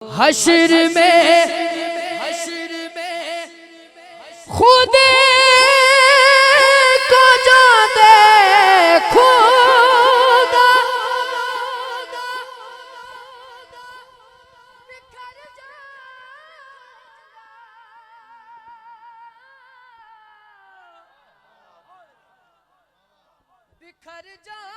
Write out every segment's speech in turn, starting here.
हश्र में खुद को जो देखूंगा बिखर जाऊंगा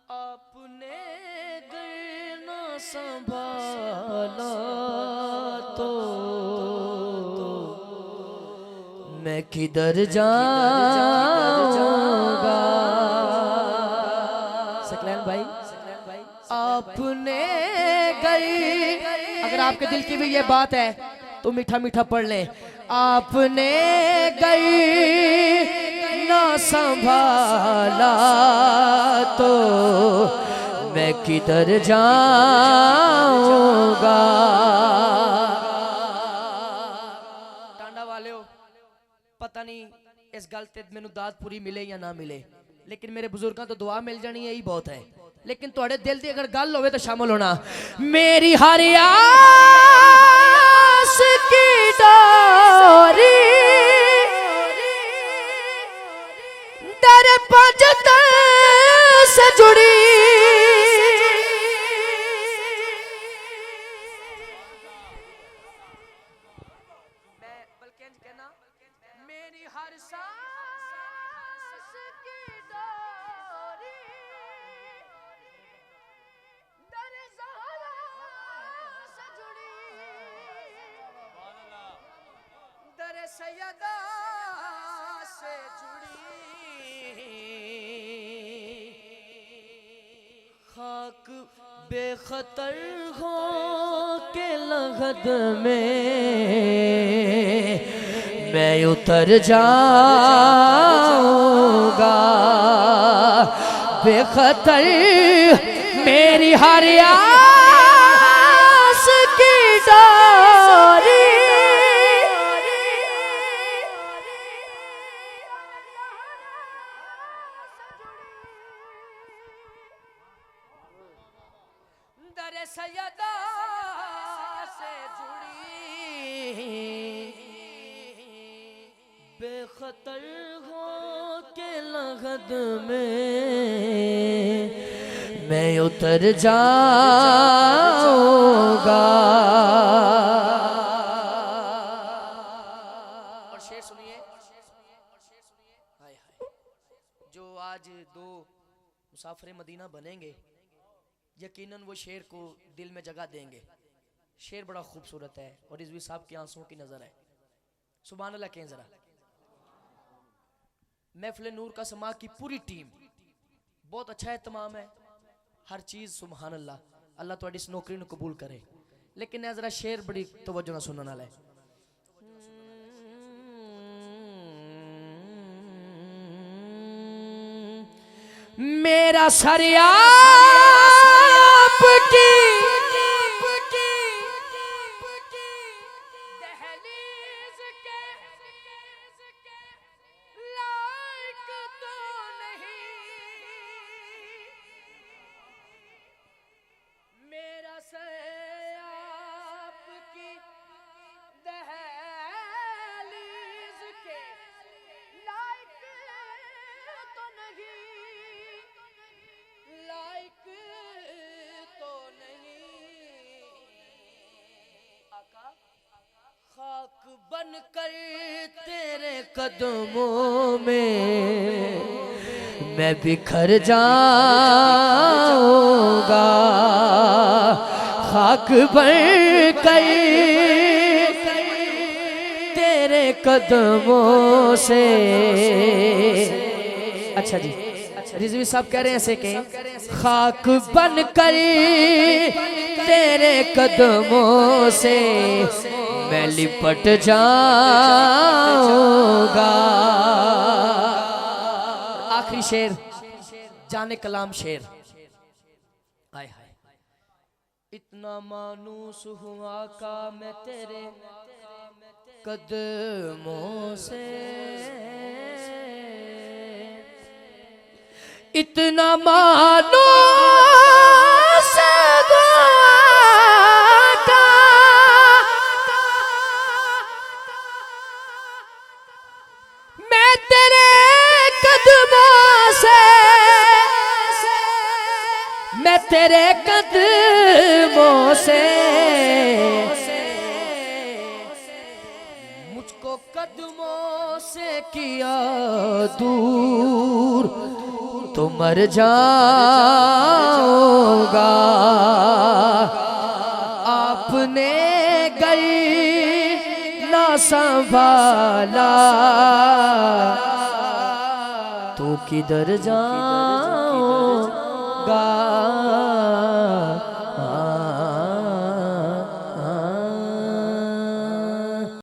आपने गर न संभाला तो मैं किधर जाऊंगा। सकलैन भाई आपने गई, अगर आपके दिल की भी ये बात है तो मीठा मीठा पढ़ लें। आपने गई ना संभाला तो मैं किधर जाऊंगा। टांडा वाले हो, पता नहीं इस गल ते मैनू दाद पूरी मिले या ना मिले, लेकिन मेरे बुजुर्गों तो दुआ मिल जानी यही बहुत है। लेकिन थोड़े दिल की अगर गल होवे तो शामिल होना। मेरी हर आस की डोरी दर पंजत से जुड़ी, मैं बल्कि कहना मेरी हर सांस की डोरी दर ज़हरा से जुड़ी, दर सैयदा से जुड़ी। खाक बेखतर हो के लगद में मैं उतर जाऊंगा। बेखतर मेरी हर आस की डोरी दर सैयदा से जुड़ी। बेखतर हो के लगद में मैं उतर जाऊंगा। और शेर सुनिए, हाय हाय, जो आज दो मुसाफिर मदीना बनेंगे यकीनन वो शेर को दिल में जगह देंगे। शेर बड़ा खूबसूरत है और रिजवी साहब की आंसुओं की नजर है। सुभान अल्लाह कहें जरा। महफिल नूर का समा की पूरी टीम बहुत अच्छा एहतमाम है, हर चीज सुभान अल्लाह। अल्लाह तो इस नौकरी को कबूल करे। लेकिन जरा शेर बड़ी तवज्जो ना सुनने वाला है। मेरा सरिया आपकी दहलीज के लायक तो नहीं, मेरा सरिया आपकी दहलीज के लायक तो नहीं, लायक तो नहीं। आका खाक बनकर तेरे कदमों में मैं बिखर जाऊंगा। खाक बनकर तेरे कदमों से। अच्छा जी, रिजवी साहब कह रहे हैं ऐसे के खाक बनकर तेरे कदमों से मैं लिपट जाऊंगा। आखिरी शेर जाने कलाम शेर। हाय हाय, इतना मानूस हुआ का मैं तेरे कदमों से इतना मानो सगा मैं तेरे कदमों से, मैं तेरे कदमों से, मुझको कदमों से किया दूर तो मर जाऊंगा। आपने गई ना संभाला तो किधर जाऊंगा।